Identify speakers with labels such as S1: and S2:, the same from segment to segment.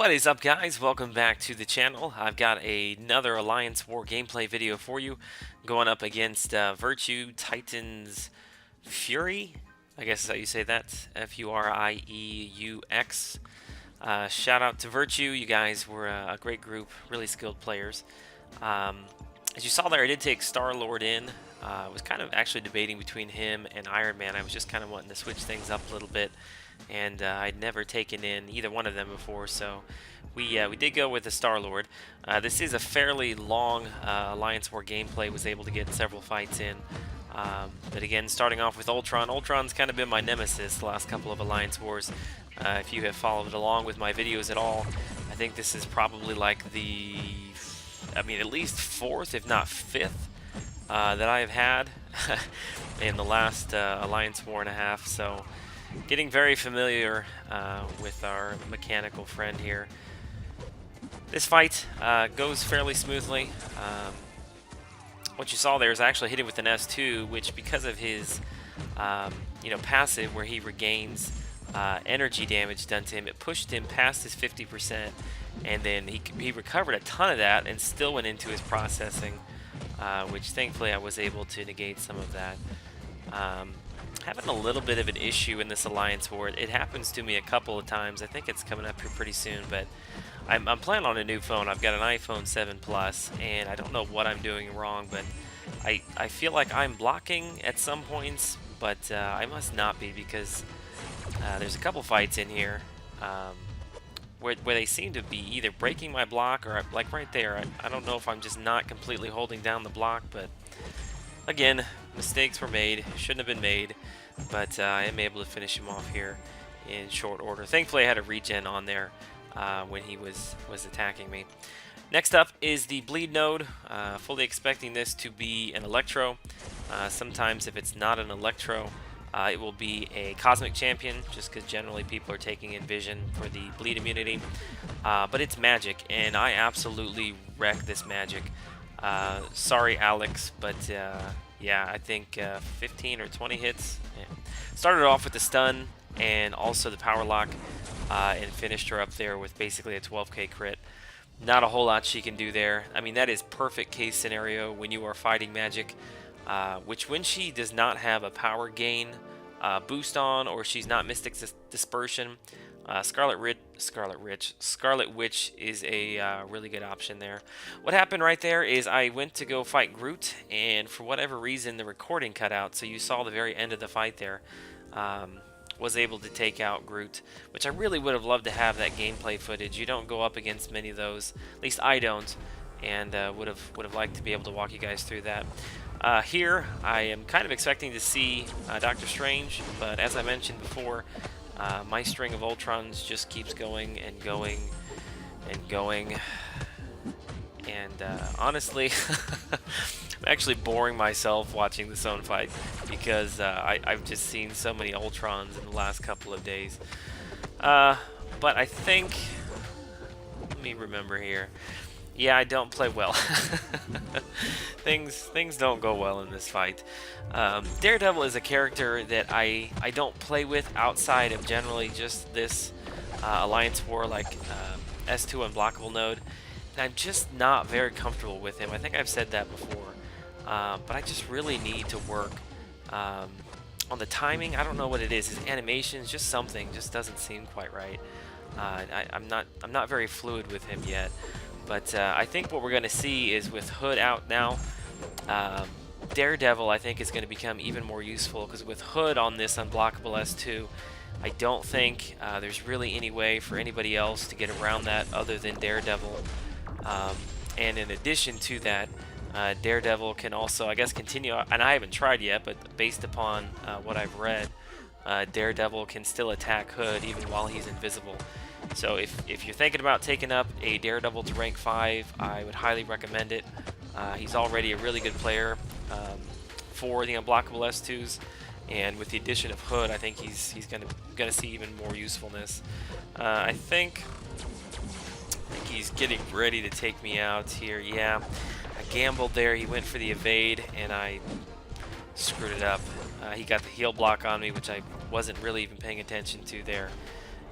S1: What is up, guys? Welcome back to the channel. I've got another Alliance War gameplay video for you, going up against Virtu Titans Fury. I guess is how you say that. F-U-R-I-E-U-X. Shout out to Virtu. You guys were a great group, really skilled players. As you saw there, I did take Star-Lord in. I was kind of actually debating between him and Iron Man. I was just kind of wanting to switch things up a little bit. And I'd never taken in either one of them before, so we did go with the Star-Lord. This is a fairly long Alliance War gameplay, was able to get several fights in. But again, starting off with Ultron. Ultron's kind of been my nemesis the last couple of Alliance Wars. If you have followed along with my videos at all, I think this is probably like the, at least fourth, if not fifth, that I have had in the last Alliance War and a half. So getting very familiar with our mechanical friend here. This fight goes fairly smoothly. What you saw there is I actually hit him with an S2, which because of his passive where he regains energy damage done to him, it pushed him past his 50%, and then he recovered a ton of that and still went into his processing, which thankfully I was able to negate some of that. Having a little bit of an issue in this Alliance War. It happens to me a couple of times. I think it's coming up here pretty soon, but I'm planning on a new phone. I've got an iPhone 7 Plus, and I don't know what I'm doing wrong, but I feel like I'm blocking at some points, but I must not be, because there's a couple fights in here where they seem to be either breaking my block or, like right there, I don't know if I'm just not completely holding down the block, but again, mistakes were made, shouldn't have been made, but I am able to finish him off here in short order. Thankfully, I had a regen on there when he was attacking me. Next up is the bleed node. Fully expecting this to be an Electro. Sometimes if it's not an Electro, it will be a Cosmic Champion, just because generally people are taking in Vision for the bleed immunity. But it's magic, and I absolutely wreck this magic. Sorry, Alex, but yeah, I think 15 or 20 hits. Yeah. Started off with the stun and also the power lock, and finished her up there with basically a 12k crit. Not a whole lot she can do there. I mean, that is perfect case scenario when you are fighting magic, which when she does not have a power gain boost on, or she's not Mystic Dispersion, Scarlet Witch is a really good option there. What happened right there is I went to go fight Groot, and for whatever reason the recording cut out, so you saw the very end of the fight there. Was able to take out Groot, which I really would have loved to have that gameplay footage. You don't go up against many of those, at least I don't, and would have liked to be able to walk you guys through that. Here I am kind of expecting to see Doctor Strange, but as I mentioned before, my string of Ultrons just keeps going and going and going, and honestly, I'm actually boring myself watching this own fight, because I've just seen so many Ultrons in the last couple of days. But I think, let me remember here. Yeah, I don't play well. Things don't go well in this fight. Daredevil is a character that I don't play with outside of generally just this Alliance War, like S2 unblockable node. And I'm just not very comfortable with him. I think I've said that before. But I just really need to work on the timing. I don't know what it is. His animations, just something just doesn't seem quite right. I'm not very fluid with him yet. But I think what we're going to see is, with Hood out now, Daredevil I think is going to become even more useful, because with Hood on this unblockable S2, I don't think there's really any way for anybody else to get around that other than Daredevil. And in addition to that, Daredevil can also, I guess, continue, and I haven't tried yet, but based upon what I've read, Daredevil can still attack Hood even while he's invisible. So if you're thinking about taking up a Daredevil to rank 5, I would highly recommend it. He's already a really good player for the unblockable S2s, and with the addition of Hood, I think he's gonna see even more usefulness. I think he's getting ready to take me out here. Yeah, I gambled there. He went for the evade, and I screwed it up. He got the heal block on me, which I wasn't really even paying attention to there.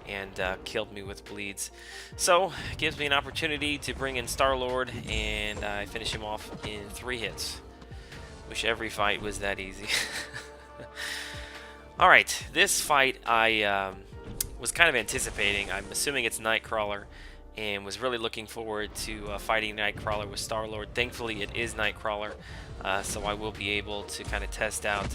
S1: and killed me with bleeds. So it gives me an opportunity to bring in Star-Lord, and I finish him off in 3 hits. Wish every fight was that easy. Alright, this fight I was kind of anticipating. I'm assuming it's Nightcrawler, and was really looking forward to fighting Nightcrawler with Star-Lord. Thankfully it is Nightcrawler, so I will be able to kind of test out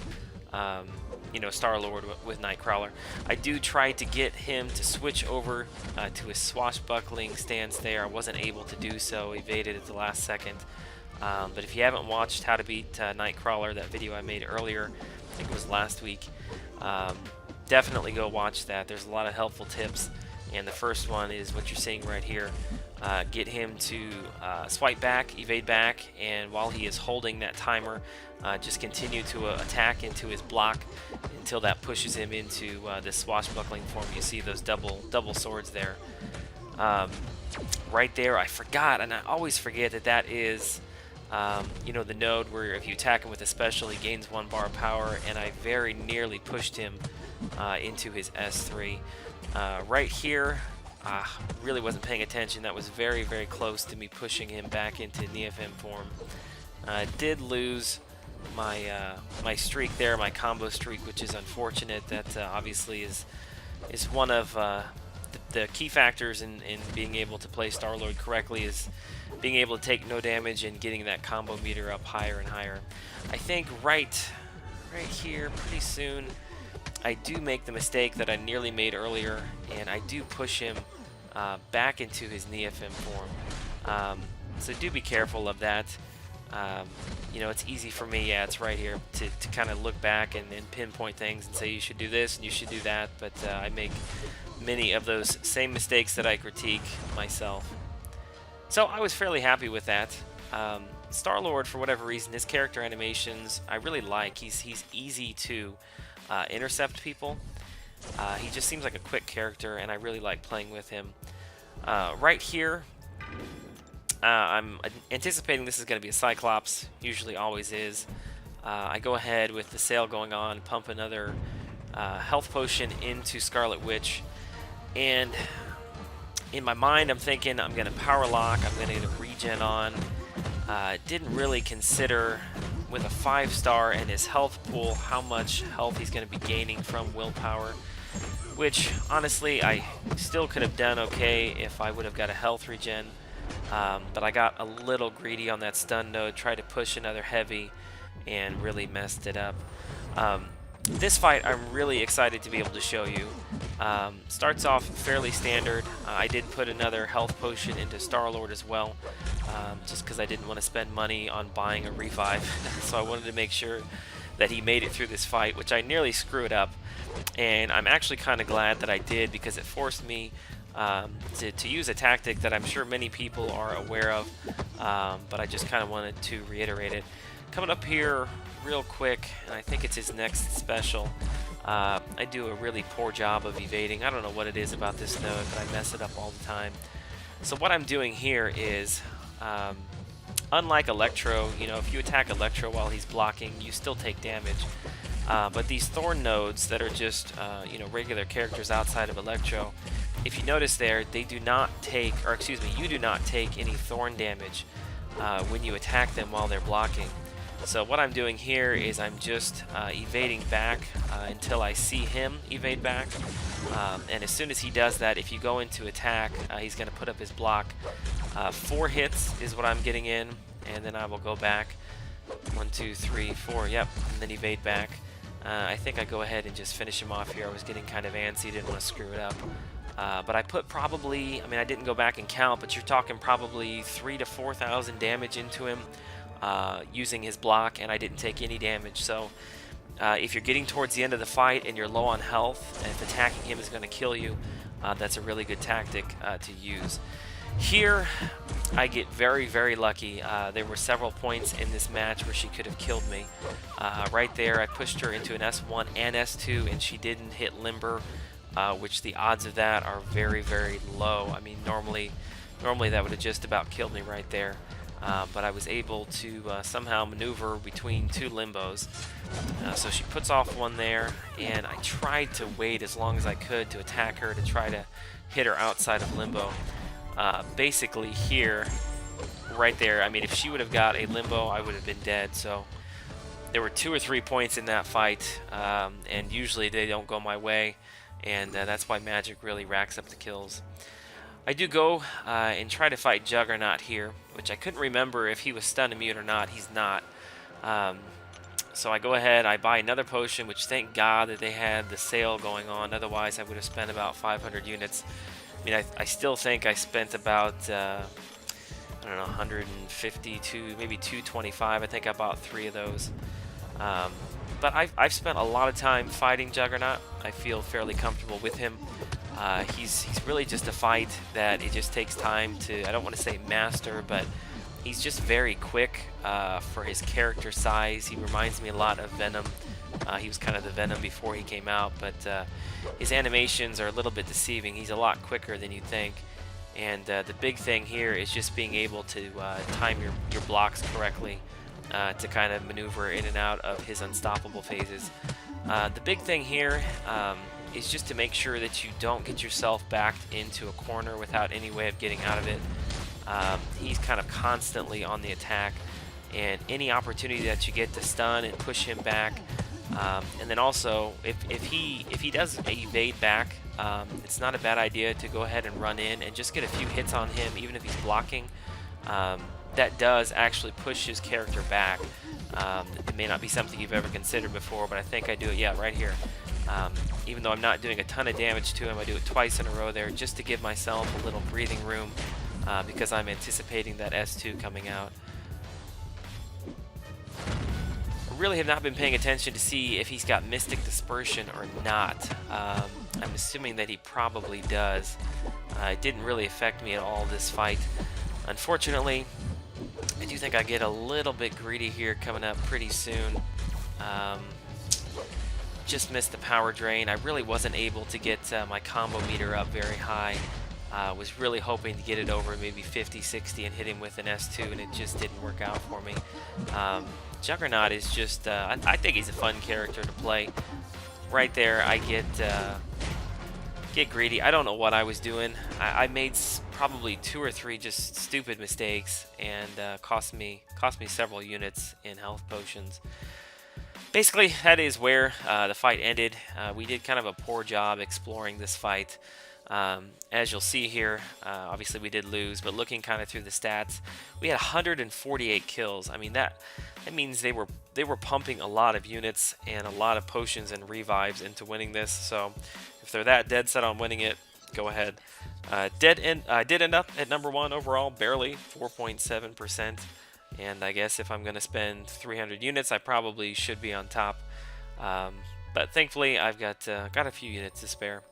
S1: you know, Star-Lord with Nightcrawler. I do try to get him to switch over to his swashbuckling stance there. I wasn't able to do so, evaded at the last second. But if you haven't watched How to Beat Nightcrawler, that video I made earlier, I think it was last week, definitely go watch that. There's a lot of helpful tips, and the first one is what you're seeing right here. Get him to swipe back, evade back, and while he is holding that timer, just continue to attack into his block until that pushes him into this swashbuckling form. You see those double swords there. Right there, I forgot, and I always forget that that is you know, the node where if you attack him with a special, he gains 1 bar of power, and I very nearly pushed him into his S3. Right here, really wasn't paying attention. That was very, very close to me pushing him back into NeoFem form. Did lose my my streak there, my combo streak, which is unfortunate. That obviously is one of the key factors in being able to play Star-Lord correctly, is being able to take no damage and getting that combo meter up higher and higher. I think right here pretty soon I do make the mistake that I nearly made earlier, and I do push him back into his NeoFem form. So do be careful of that. You know, it's easy for me, yeah, it's right here, to kind of look back and pinpoint things and say you should do this and you should do that, but I make many of those same mistakes that I critique myself. So I was fairly happy with that. Star-Lord, for whatever reason, his character animations I really like. He's easy to intercept people. He just seems like a quick character, and I really like playing with him. Right here, I'm anticipating this is going to be a Cyclops, usually always is. I go ahead with the sale going on, pump another health potion into Scarlet Witch, and in my mind I'm thinking I'm going to power lock, I'm going to get a regen on. Didn't really consider with a 5-star and his health pool how much health he's going to be gaining from willpower, which honestly I still could have done okay if I would have got a health regen. But I got a little greedy on that stun node, tried to push another heavy, and really messed it up. This fight I'm really excited to be able to show you. Starts off fairly standard. I did put another health potion into Star-Lord as well, just because I didn't want to spend money on buying a revive. So I wanted to make sure that he made it through this fight, which I nearly screwed up. And I'm actually kind of glad that I did, because it forced me to use a tactic that I'm sure many people are aware of, but I just kind of wanted to reiterate it. Coming up here real quick, and I think it's his next special, I do a really poor job of evading. I don't know what it is about this node, but I mess it up all the time. So what I'm doing here is, unlike Electro, you know, if you attack Electro while he's blocking, you still take damage. But these Thorn nodes that are just, you know, regular characters outside of Electro, if you notice there, they do not take, or excuse me, you do not take any Thorn damage when you attack them while they're blocking. So what I'm doing here is I'm just evading back until I see him evade back. And as soon as he does that, if you go into attack, he's going to put up his block. 4 hits is what I'm getting in, and then I will go back. 1, 2, 3, 4, yep, and then evade back. I think I go ahead and just finish him off here. I was getting kind of antsy, didn't want to screw it up. But I put probably, I mean, I didn't go back and count, but you're talking probably 3,000 to 4,000 damage into him using his block, and I didn't take any damage. So if you're getting towards the end of the fight and you're low on health, and if attacking him is going to kill you, that's a really good tactic to use. Here, I get very, very lucky. There were several points in this match where she could have killed me. Right there, I pushed her into an S1 and S2, and she didn't hit Limber, which the odds of that are very, very low. I mean, normally that would have just about killed me right there. but I was able to somehow maneuver between two limbos. So she puts off one there, and I tried to wait as long as I could to attack her to try to hit her outside of limbo. Basically here, right there, I mean, if she would have got a limbo, I would have been dead. So there were 2 or 3 points in that fight, and usually they don't go my way, and that's why Magic really racks up the kills. I do go and try to fight Juggernaut here, which I couldn't remember if he was stun immune or not. He's not. So I go ahead, I buy another potion, which thank God that they had the sale going on. Otherwise, I would have spent about 500 units. I mean, I still think I spent about, I don't know, 150 to maybe 225. I think I bought 3 of those. But I've spent a lot of time fighting Juggernaut. I feel fairly comfortable with him. He's really just a fight that it just takes time to, I don't want to say master, but he's just very quick for his character size. He reminds me a lot of Venom. He was kind of the Venom before he came out, but his animations are a little bit deceiving. He's a lot quicker than you think. And the big thing here is just being able to time your blocks correctly to kind of maneuver in and out of his unstoppable phases. The big thing here is just to make sure that you don't get yourself backed into a corner without any way of getting out of it. He's kind of constantly on the attack, and any opportunity that you get to stun and push him back, and then also if he does evade back, it's not a bad idea to go ahead and run in and just get a few hits on him, even if he's blocking. That does actually push his character back. It may not be something you've ever considered before, but I think I do it, yeah, right here. Even though I'm not doing a ton of damage to him, I do it twice in a row there just to give myself a little breathing room because I'm anticipating that S2 coming out. I really have not been paying attention to see if he's got Mystic Dispersion or not. I'm assuming that he probably does. It didn't really affect me at all this fight. Unfortunately, I do think I get a little bit greedy here coming up pretty soon. Just missed the power drain. I really wasn't able to get my combo meter up very high. Was really hoping to get it over maybe 50, 60 and hit him with an S2, and it just didn't work out for me. Juggernaut is just, I think he's a fun character to play. Right there, I get greedy. I don't know what I was doing. I made probably 2 or 3 just stupid mistakes, and cost me several units in health potions. Basically, that is where the fight ended. We did kind of a poor job exploring this fight. As you'll see here, obviously we did lose, but looking kind of through the stats, we had 148 kills. I mean, that means they were pumping a lot of units and a lot of potions and revives into winning this. So if they're that dead set on winning it, go ahead. I did end up at number 1 overall, barely 4.7%. And I guess if I'm going to spend 300 units, I probably should be on top. But thankfully, I've got a few units to spare.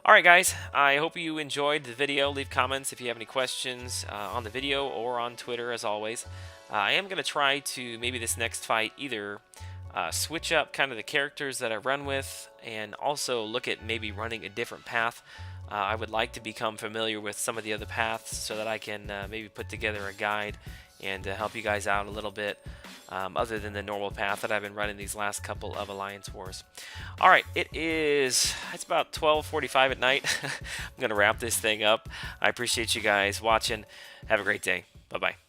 S1: Alright guys, I hope you enjoyed the video. Leave comments if you have any questions on the video or on Twitter as always. I am going to try to, maybe this next fight, either switch up kind of the characters that I run with and also look at maybe running a different path. I would like to become familiar with some of the other paths so that I can maybe put together a guide and help you guys out a little bit, other than the normal path that I've been running these last couple of Alliance Wars. Alright, it's about 12:45 at night. I'm going to wrap this thing up. I appreciate you guys watching. Have a great day. Bye-bye.